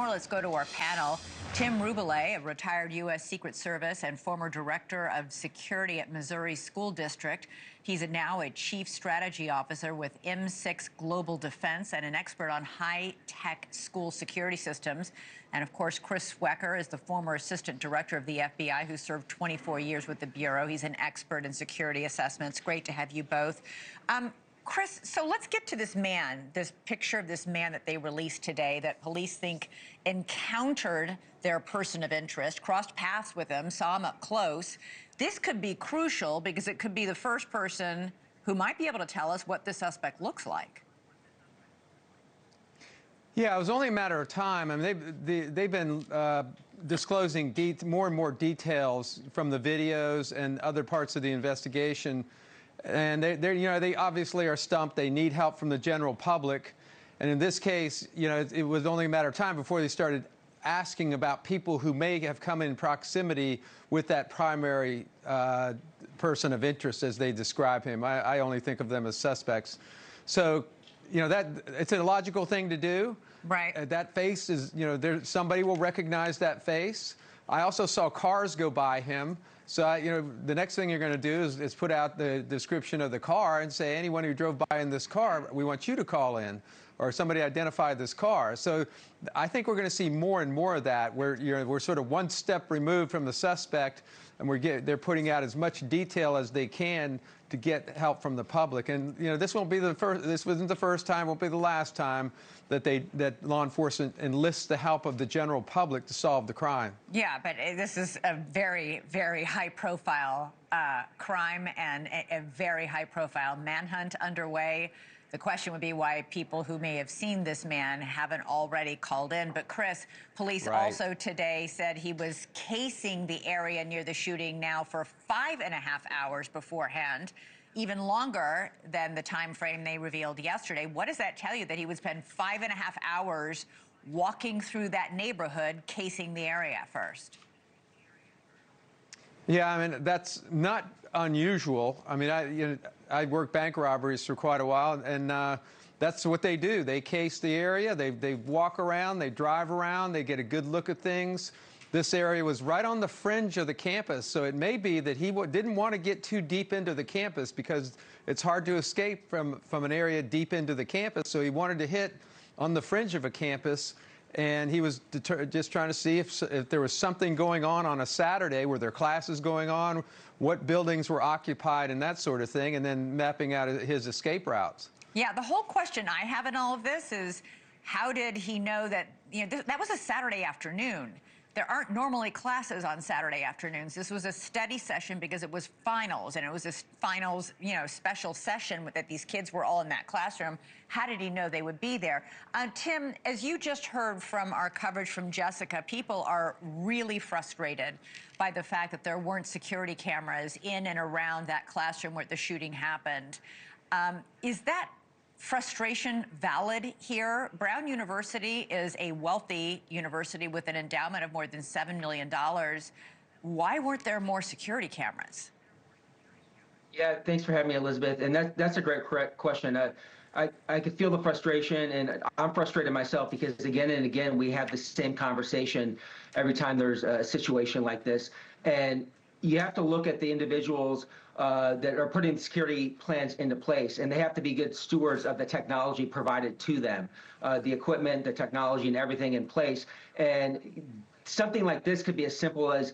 more, let's go to our panel. Tim Reboulet, a retired U.S. Secret Service and former Director of Security at Missouri School District. He's now a Chief Strategy Officer with M6 Global Defense and an expert on high-tech school security systems. And, of course, Chris Swecker is the former Assistant Director of the FBI who served 24 years with the Bureau. He's an expert in security assessments. Great to have you both. Chris, so let's get to this man, this picture of this man that they released today that police think encountered their person of interest, crossed paths with him, saw him up close. This could be crucial because it could be the first person who might be able to tell us what the suspect looks like. Yeah, it was only a matter of time. I mean, they've been disclosing more and more details from the videos and other parts of the investigation. And they obviously are stumped. They need help from the general public. And in this case, it was only a matter of time before they started asking about people who may have come in proximity with that primary person of interest, as they describe him. I only think of them as suspects. So, that it's a logical thing to do. Right. That face is, somebody will recognize that face. I also saw cars go by him. So, the next thing you're going to do is put out the description of the car and say, anyone who drove by in this car, we want you to call in, or somebody identify this car. So I think we're going to see more and more of that, where we're sort of one step removed from the suspect, and they're putting out as much detail as they can to get help from the public. And this won't be the first. This wasn't the first time. Won't be the last time that law enforcement enlists the help of the general public to solve the crime. Yeah, but this is a very, very high-profile crime and a very high-profile manhunt underway. The question would be why people who may have seen this man haven't already called in. But, Chris, police also today said he was casing the area near the shooting now for 5.5 hours beforehand, even longer than the time frame they revealed yesterday. What does that tell you, that he would spend 5.5 hours walking through that neighborhood, casing the area first? Yeah, I mean, that's not unusual. I mean, I worked bank robberies for quite a while, and that's what they do. They case the area, they walk around, they drive around, they get a good look at things. This area was right on the fringe of the campus, so it may be that he didn't want to get too deep into the campus because it's hard to escape from an area deep into the campus, so he wanted to hit on the fringe of a campus. And he was just trying to see if there was something going on a Saturday. Were there classes going on? What buildings were occupied and that sort of thing, and then mapping out his escape routes. Yeah, the whole question I have in all of this is, how did he know that, that was a Saturday afternoon. There aren't normally classes on Saturday afternoons. This was a study session because it was finals, and it was a finals, special session that these kids were all in that classroom. How did he know they would be there? Tim, as you just heard from our coverage from Jessica, people are really frustrated by the fact that there weren't security cameras in and around that classroom where the shooting happened. Is that frustration valid here? Brown University is a wealthy university with an endowment of more than $7 million. Why weren't there more security cameras? Yeah, thanks for having me, Elizabeth. And that's a great question. I could feel the frustration, and I'm frustrated myself because again and again we have the same conversation every time there's a situation like this. And you have to look at the individuals that are putting security plans into place, and they have to be good stewards of the technology provided to them, the equipment, the technology, and everything in place. And something like this could be as simple as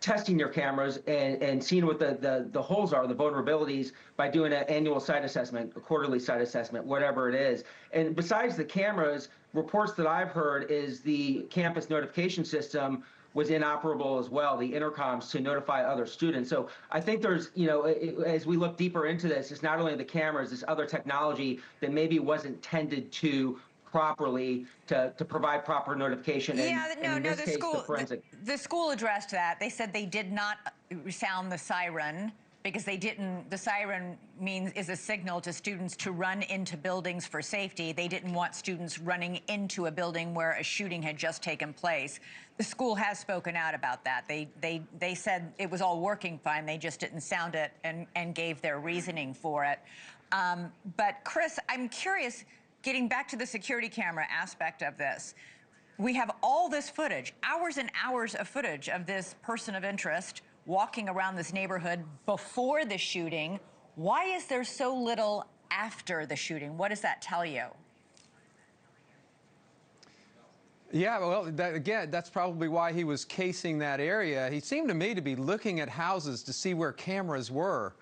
testing your cameras and seeing what the holes are, the vulnerabilities, by doing an annual site assessment, a quarterly site assessment, whatever it is. And besides the cameras, reports that I've heard is the campus notification system was inoperable as well, the intercoms to notify other students. So I think there's, as we look deeper into this, it's not only the cameras, this other technology that maybe wasn't tended to properly to provide proper notification. Yeah, the school addressed that. They said they did not sound the siren because the siren is a signal to students to run into buildings for safety. They didn't want students running into a building where a shooting had just taken place. The school has spoken out about that. They said it was all working fine. They just didn't sound it and gave their reasoning for it. But Chris, I'm curious, getting back to the security camera aspect of this, We have all this footage, hours and hours of footage of this person of interest walking around this neighborhood before the shooting. Why is there so little after the shooting? What does that tell you? Yeah, well, again, that's probably why he was casing that area. He seemed to me to be looking at houses to see where cameras were,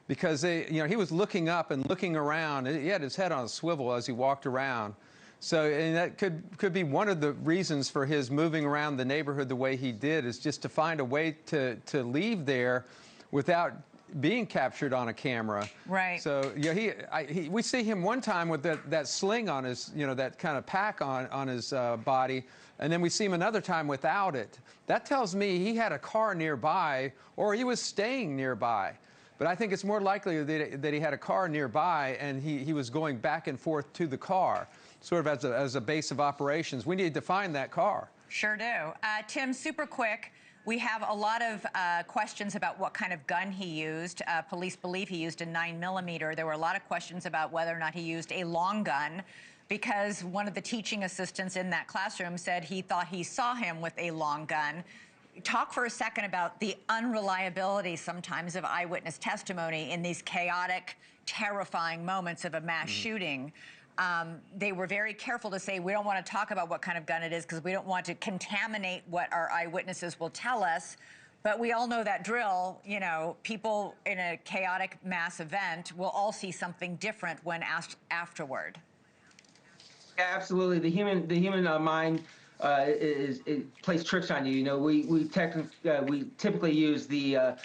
because he was looking up and looking around. He had his head on a swivel as he walked around. So, and that could be one of the reasons for his moving around the neighborhood the way he did, is just to find a way to leave there without being captured on a camera. Right. So, we see him one time with that sling on his, that kind of pack on his body, and then we see him another time without it. That tells me he had a car nearby, or he was staying nearby. But I think it's more likely that he had a car nearby and he was going back and forth to the car, sort of as a base of operations. We need to find that car. Sure do. Tim, super quick. We have a lot of questions about what kind of gun he used. Police believe he used a 9mm. There were a lot of questions about whether or not he used a long gun, because one of the teaching assistants in that classroom said he thought he saw him with a long gun. Talk for a second about the unreliability sometimes of eyewitness testimony in these chaotic, terrifying moments of a mass shooting. They were very careful to say, we don't want to talk about what kind of gun it is because we don't want to contaminate what our eyewitnesses will tell us. But we all know that drill. People in a chaotic mass event will all see something different when asked afterward. Yeah, absolutely. The human mind it plays tricks on you. We typically use the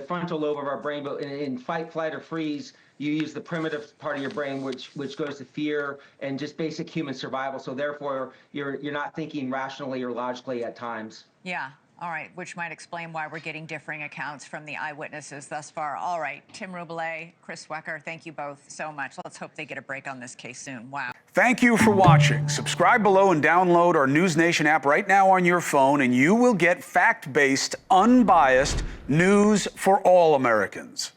frontal lobe of our brain, but in fight, flight, or freeze, you use the primitive part of your brain, which goes to fear and just basic human survival. So therefore, you're not thinking rationally or logically at times. Yeah. All right, which might explain why we're getting differing accounts from the eyewitnesses thus far. All right, Tim Reboulet, Chris Swecker, thank you both so much. Let's hope they get a break on this case soon. Wow. Thank you for watching. Subscribe below and download our NewsNation app right now on your phone, and you will get fact-based, unbiased news for all Americans.